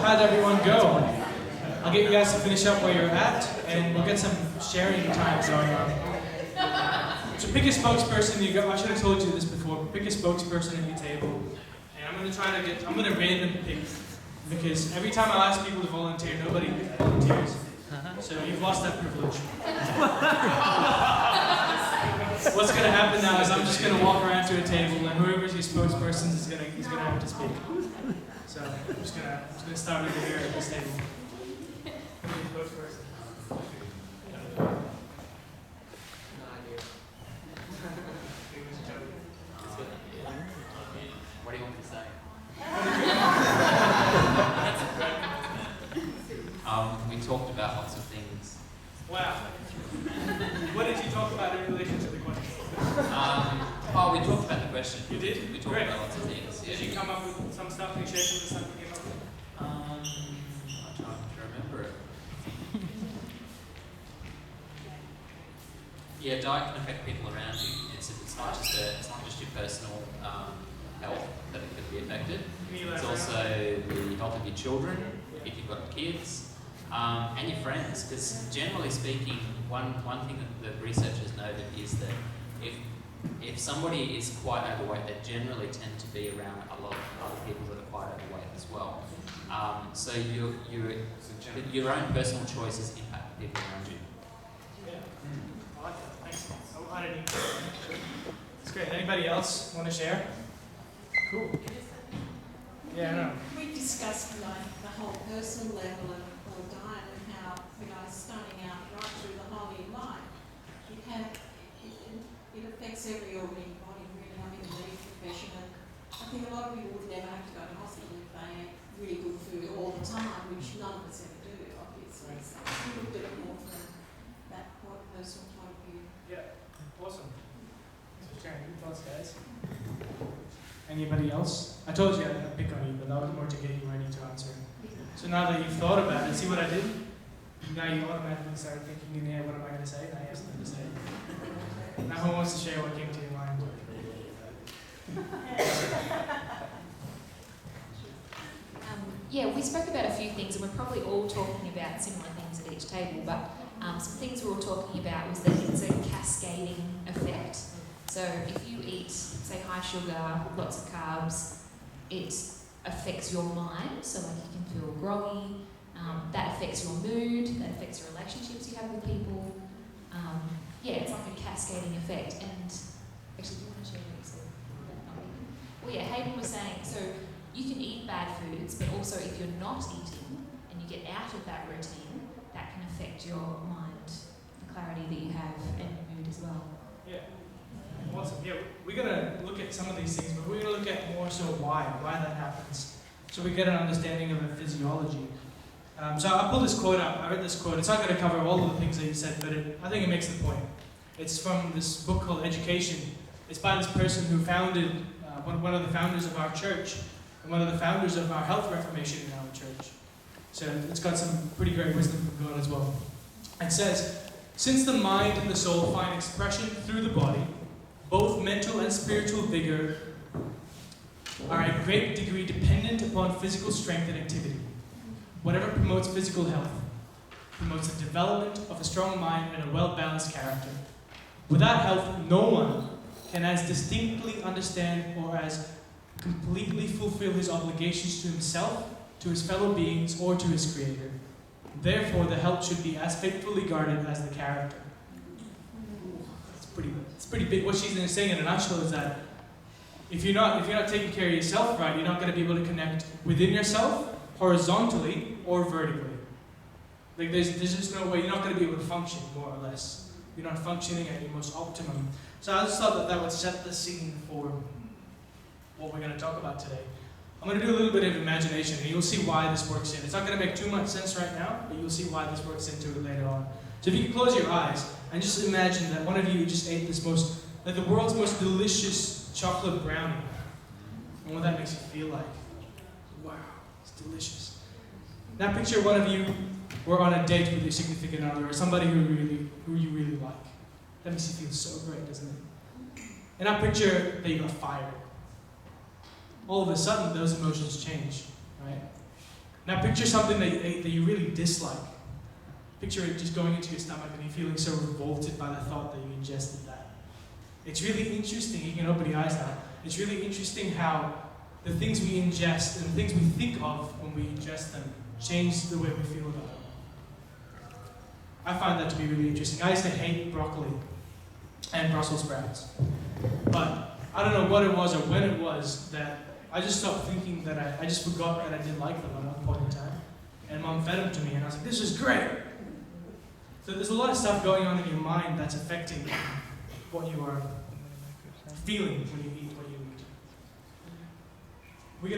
how'd everyone go? I'll get you guys to finish up where you're at, and we'll get some sharing time going on. So pick a spokesperson. I should have told you this before. Pick a spokesperson at your table, and I'm going to random pick, because every time I ask people to volunteer, nobody volunteers. So you've lost that privilege. What's going to happen now is I'm just going to walk around to a table, and whoever's your spokesperson is going to have to speak. So I'm just going to start over here at this table. Spokesperson. What do you want me to say? We talked about lots of things. Wow. What did you talk about in relation to the question? We talked about the question. You did? We talked about lots of things. Yeah. Did you come up with some stuff in relation to something you came up with? I'm trying to remember it. Yeah, diet can affect people around you. It's not just your personal health that it can be affected. It's also the health of your children, if you've got kids, and your friends. Because generally speaking, one thing that the researchers noted is that if somebody is quite overweight, they generally tend to be around a lot of other people that are quite overweight as well. So your own personal choices impact the people around you. Yeah. I like that. Thanks. I didn't even. It's great. Anybody else want to share? Cool. Yeah, I know. We discussed like the whole personal level of diet and how, starting out right through the whole of your life, it affects every organ in your body, really. I mean, the medical profession, and I think a lot of people would never have to go to hospital if they ate really good food all the time, which none of us ever do, obviously. So we looked at it more from that personal point of view. Yeah, awesome. Thanks for sharing. Good thoughts, guys. Anybody else? I told you I'd pick on you, but that was more to get you ready to answer. So now that you've thought about it, see what I did? Now you automatically start thinking, yeah, what am I going to say? And I have something to say. Now who wants to share what came to your mind? Yeah, we spoke about a few things, and we're probably all talking about similar things at each table, but some things we were all talking about was that it's a cascading effect. So if you eat, say, high sugar, lots of carbs, it affects your mind, so like you can feel groggy, that affects your mood, that affects your relationships you have with people. Yeah, it's like a cascading effect. And actually, do you want to share what you said? Well, yeah, Hayden was saying, so you can eat bad foods, but also if you're not eating and you get out of that routine, that can affect your mind, the clarity that you have, and your mood as well. Yeah. Awesome. Yeah, we're going to look at some of these things, but we're going to look at more so why that happens. So we get an understanding of the physiology. So I pulled this quote up. I read this quote. It's not going to cover all of the things that you said, but I think it makes the point. It's from this book called Education. It's by this person who founded, one of the founders of our church, and one of the founders of our health reformation in our church. So it's got some pretty great wisdom from God as well. It says, since the mind and the soul find expression through the body, both mental and spiritual vigor are a great degree dependent upon physical strength and activity. Whatever promotes physical health promotes the development of a strong mind and a well-balanced character. Without health, no one can as distinctly understand or as completely fulfill his obligations to himself, to his fellow beings, or to his Creator. Therefore, the health should be as faithfully guarded as the character. It's pretty big. What she's saying in a nutshell is that if you're not taking care of yourself right, you're not going to be able to connect within yourself, horizontally or vertically. Like there's just no way, you're not going to be able to function, more or less. You're not functioning at your most optimum. So I just thought that would set the scene for what we're going to talk about today. I'm going to do a little bit of imagination, and you'll see why this works in. It's not going to make too much sense right now, but you'll see why this works into it later on. So if you can close your eyes and just imagine that one of you just ate this the world's most delicious chocolate brownie, and what that makes you feel like. Wow, it's delicious. Now picture one of you were on a date with your significant other or somebody who you really like. That makes you feel so great, doesn't it? And now picture that you got fired. All of a sudden, those emotions change, right? Now picture something that you really dislike. Picture it just going into your stomach and you feeling so revolted by the thought that you ingested that. It's really interesting, you can open your eyes now, it's really interesting how the things we ingest and the things we think of when we ingest them change the way we feel about them. I find that to be really interesting. I used to hate broccoli and Brussels sprouts. But I don't know what it was or when it was that I just stopped thinking that I just forgot that I didn't like them at one point in time. And Mom fed them to me and I was like, this is great! So there's a lot of stuff going on in your mind that's affecting what you are feeling when you eat what you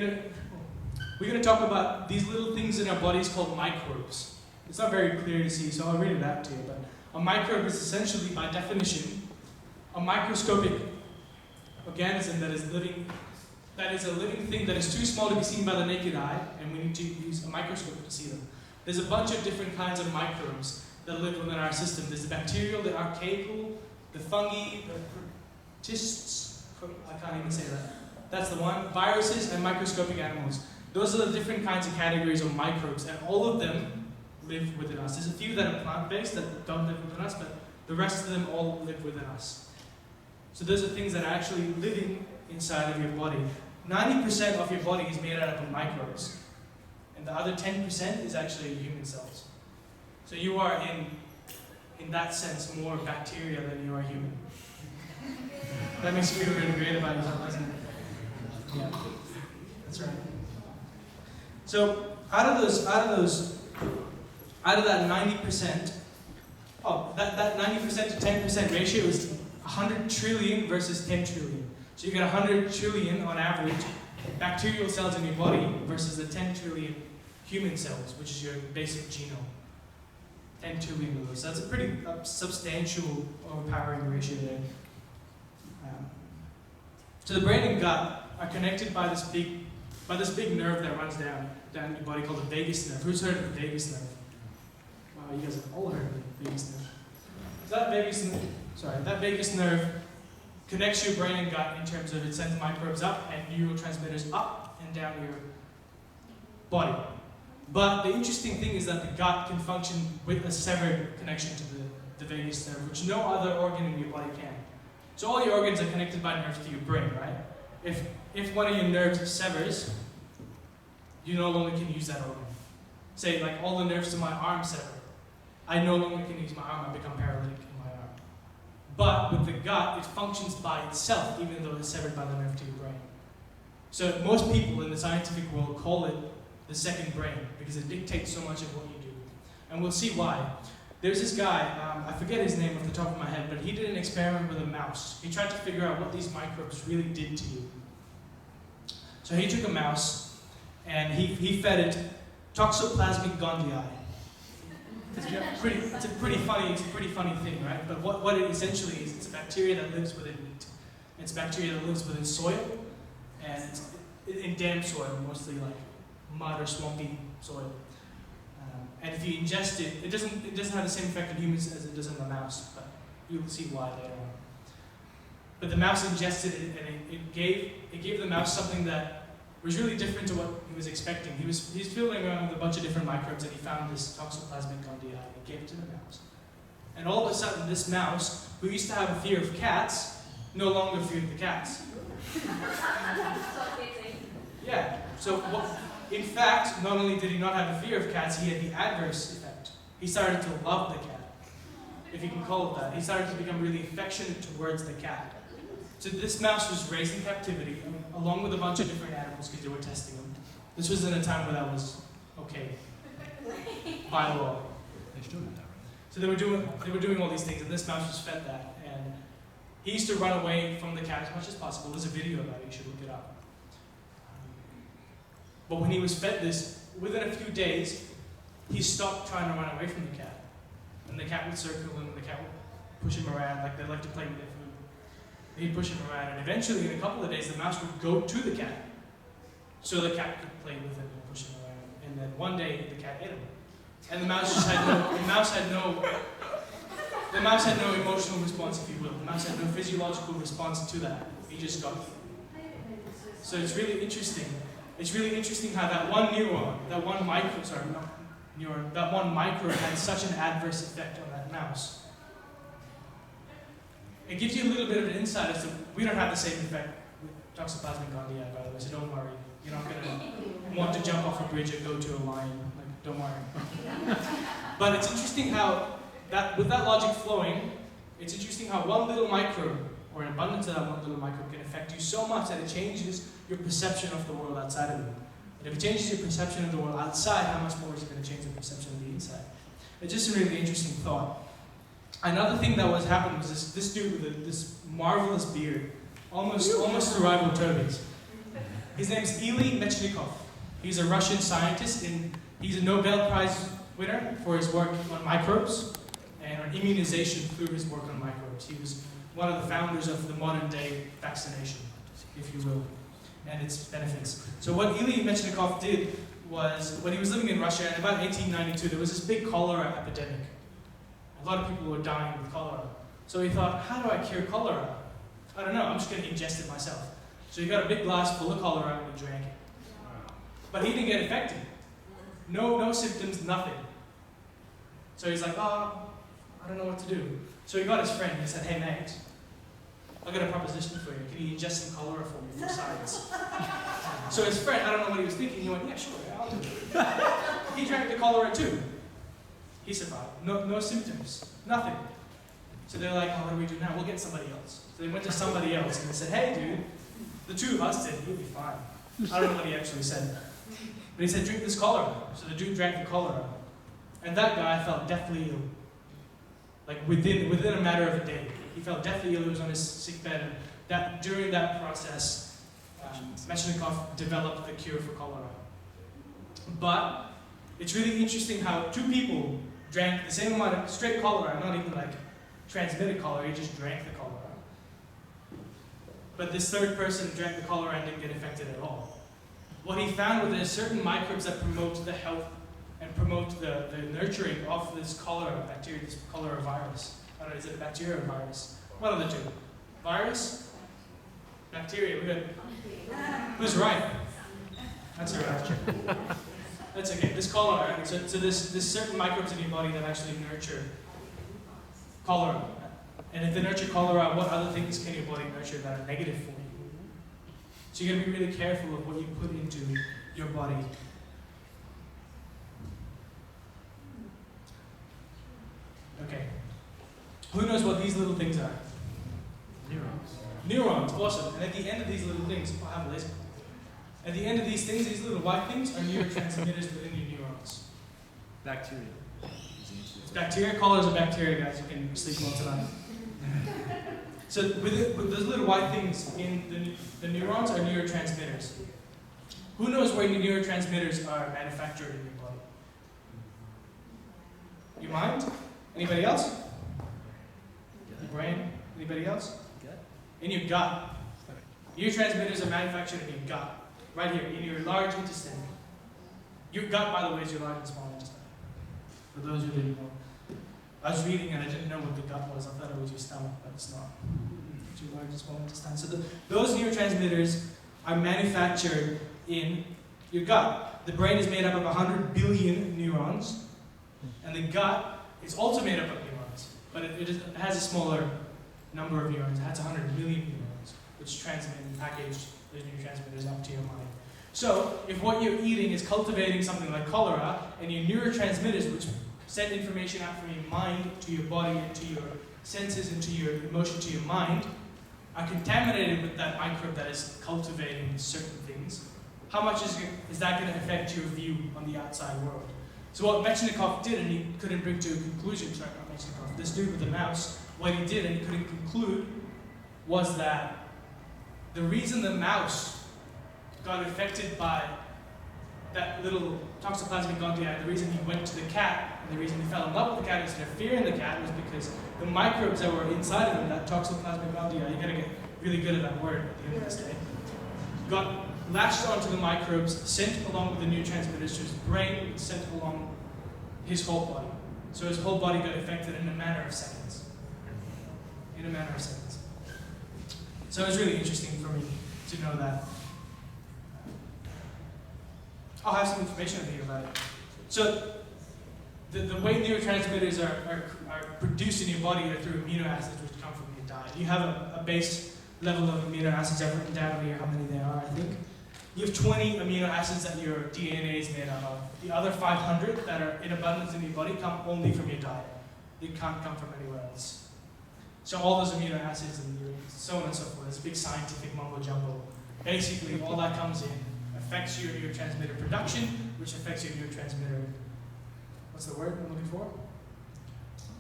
eat. We're gonna talk about these little things in our bodies called microbes. It's not very clear to see, so I'll read it out to you. But a microbe is essentially, by definition, a microscopic organism that is a living thing that is too small to be seen by the naked eye, and we need to use a microscope to see them. There's a bunch of different kinds of microbes that live within our system. There's the bacterial, the archaeal, the fungi, the protists, I can't even say that. That's the one. Viruses and microscopic animals. Those are the different kinds of categories of microbes, and all of them live within us. There's a few that are plant-based that don't live within us, but the rest of them all live within us. So those are things that are actually living inside of your body. 90% of your body is made out of microbes, and the other 10% is actually human cells. So you are, in that sense, more bacteria than you are human. That makes you feel really great about yourself, doesn't it? Yeah, that's right. So out of that 90%, that 90% to 10% ratio is 100 trillion versus 10 trillion. So you get 100 trillion on average bacterial cells in your body versus the 10 trillion human cells, which is your basic genome. 10 trillion of those. So that's a pretty substantial overpowering ratio there. So the brain and gut are connected by this big nerve that runs down your body called the vagus nerve. Who's heard of the vagus nerve? Wow, you guys have all heard of the vagus nerve. So that vagus nerve connects your brain and gut in terms of it sends microbes up and neurotransmitters up and down your body. But the interesting thing is that the gut can function with a severed connection to the vagus nerve, which no other organ in your body can. So all your organs are connected by nerves to your brain, right? If one of your nerves severs, you no longer can use that organ. Say, like, all the nerves to my arm sever. I no longer can use my arm, I become paralytic in my arm. But with the gut, it functions by itself, even though it's severed by the nerve to your brain. So most people in the scientific world call it the second brain, because it dictates so much of what you do. And we'll see why. There's this guy, I forget his name off the top of my head, but he did an experiment with a mouse. He tried to figure out what these microbes really did to you. So he took a mouse, and he fed it toxoplasmic gondii. It's a pretty funny thing, right? But what it essentially is, it's a bacteria that lives within meat. It's a bacteria that lives within soil, and it's in damp soil, mostly like mud or swampy soil. And if you ingest it, it doesn't have the same effect on humans as it does on the mouse, but you'll see why later on. But the mouse ingested it, and it gave the mouse something that was really different to what he was expecting. He was fiddling around with a bunch of different microbes, and he found this toxoplasmic gondii, and he gave it to the mouse. And all of a sudden, this mouse, who used to have a fear of cats, no longer feared the cats. Yeah. So in fact, not only did he not have a fear of cats, he had the adverse effect. He started to love the cat, if you can call it that. He started to become really affectionate towards the cat. So this mouse was raised in captivity, along with a bunch of different animals, because they were testing them. This was in a time where that was okay, by law. They still do that, right? So they were doing all these things, and this mouse was fed that. And he used to run away from the cat as much as possible. There's a video about it, you should look it up. But when he was fed this, within a few days, he stopped trying to run away from the cat. And the cat would circle him, and the cat would push him around, like they like to play with their food. He'd push him around, and eventually, in a couple of days, the mouse would go to the cat, so the cat could play with him and push him around. And then one day, the cat ate him. And the mouse just had no emotional response, if you will. The mouse had no physiological response to that. He just got it. So it's really interesting it's really interesting how that one neuron, that one microbe had such an adverse effect on that mouse. It gives you a little bit of an insight as to, we don't have the same effect with toxoplasmic gondii, by the way, so don't worry. You're not going to want to jump off a bridge and go to a lion. Like, don't worry. But it's interesting how, with that logic flowing, it's interesting how one little microbe, or an abundance of that one little microbe, can affect you so much that it changes your perception of the world outside of you. And if it changes your perception of the world outside, how much more is it going to change the perception of the inside? It's just a really interesting thought. Another thing that was happening was this dude with this marvelous beard, almost to rival Toby's. His name's Akhil Health. He's a Russian scientist, and he's a Nobel Prize winner for his work on microbes and on immunization through his work on microbes. He was one of the founders of the modern day vaccination, if you will, and its benefits. So what Akhil did was, when he was living in Russia in about 1892, there was this big cholera epidemic. A lot of people were dying with cholera. So he thought, how do I cure cholera? I don't know, I'm just going to ingest it myself. So he got a big glass full of cholera and he drank it. But he didn't get infected. No symptoms, nothing. So he's like, I don't know what to do. So he got his friend and he said, hey mate, I've got a proposition for you. Can you ingest some cholera for me for science? So his friend, I don't know what he was thinking, he went, yeah, sure, I'll do it. He drank the cholera too. He survived. No symptoms. Nothing. So they're like, what do we do now? We'll get somebody else. So they went to somebody else and they said, hey dude, the two of us did, you'll be fine. I don't know what he actually said. But he said, drink this cholera. So the dude drank the cholera. And that guy felt deathly ill. Like within a matter of a day. He felt deathly ill, he was on his sick bed. And during that process, Mechnikov developed the cure for cholera. But it's really interesting how two people drank the same amount of straight cholera, not even like transmitted cholera, he just drank the cholera. But this third person drank the cholera and didn't get infected at all. What he found was there's certain microbes that promote the health and promote the nurturing of this cholera bacteria, this cholera virus. I don't know, is it a bacteria or virus? One of the two. Virus? Bacteria, we're good. Who's right? That's all right. That's okay. This cholera, so there's certain microbes in your body that actually nurture cholera. And if they nurture cholera, what other things can your body nurture that are negative for you? So you got to be really careful of what you put into your body. Okay. Who knows what these little things are? Neurons. Neurons, awesome. And at the end of these little things, I have a laser. At the end of these things, these little white things are neurotransmitters within your neurons. Bacteria. It's bacteria. Cholera is a bacteria, guys. You can sleep well tonight. So with those little white things in the neurons are neurotransmitters. Who knows where your neurotransmitters are manufactured in your body? Your mind? Anybody else? Your brain? Anybody else? In your gut. Neurotransmitters are manufactured in your gut. Right here, in your large intestine. Your gut, by the way, is your large and small intestine. For those who didn't know. I was reading and I didn't know what the gut was. I thought it was your stomach, but it's not. It's your large and small intestine. So those neurotransmitters are manufactured in your gut. The brain is made up of 100 billion neurons, and the gut is also made up of neurons, but it has a smaller number of neurons. It has 100 million neurons, which transmit and package those neurotransmitters up to your mind. So, if what you're eating is cultivating something like cholera, and your neurotransmitters, which send information out from your mind to your body and to your senses and to your emotion to your mind, are contaminated with that microbe that is cultivating certain things, how much is that going to affect your view on the outside world? So what Mechnikov did, and he couldn't bring to a conclusion, sorry, not Mechnikov, this dude with the mouse, what he did and he couldn't conclude was that the reason the mouse got affected by that little toxoplasmic gondii, the reason he went to the cat, and the reason he fell in love with the cat instead of fearing the cat was because the microbes that were inside of him, that toxoplasmic gondii, you gotta get really good at that word at the end of this day, got latched onto the microbes, sent along with the neurotransmitters to his brain, sent along his whole body. So his whole body got affected in a matter of seconds. In a matter of seconds. So it was really interesting for me to know that. I'll have some information over here about it. So the way neurotransmitters are produced in your body are through amino acids which come from your diet. You have a base level of amino acids. I've written down here how many there are, I think. You have 20 amino acids that your DNA is made out of. The other 500 that are in abundance in your body come only from your diet. They can't come from anywhere else. So all those amino acids and so on and so forth. It's a big scientific mumbo jumbo. Basically, all that comes in affects your neurotransmitter production, which affects your neurotransmitter. What's the word I'm looking for?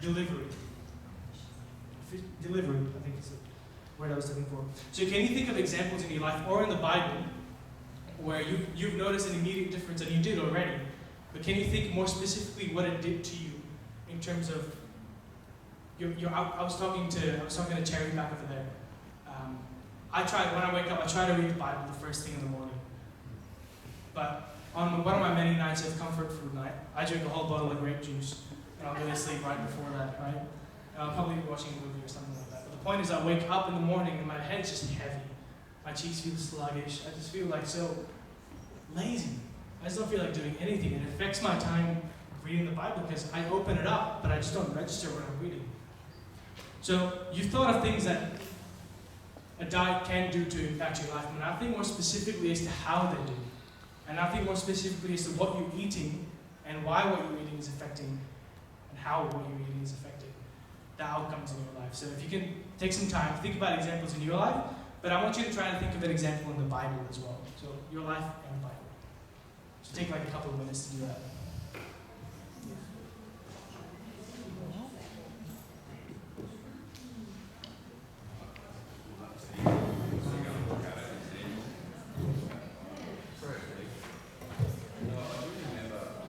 Delivery. Delivery, I think is the word I was looking for. So can you think of examples in your life or in the Bible where you've noticed an immediate difference, and you did already, but can you think more specifically what it did to you in terms of I was talking to Cherry back over there. When I wake up, I try to read the Bible the first thing in the morning. But on one of my many nights of comfort food night, I drink a whole bottle of grape juice, and I'll go to sleep right before that, right? And I'll probably be watching a movie or something like that. But the point is, I wake up in the morning and my head's just heavy. My cheeks feel sluggish. I just feel like so lazy. I just don't feel like doing anything. It affects my time reading the Bible because I open it up, but I just don't register what I'm reading. So you've thought of things that a diet can do to impact your life, but now think more specifically as to how they do. And now think more specifically as to what you're eating and why what you're eating is affecting and how what you're eating is affecting the outcomes in your life. So if you can take some time, think about examples in your life, but I want you to try to think of an example in the Bible as well. So your life and the Bible. So take like a couple of minutes to do that.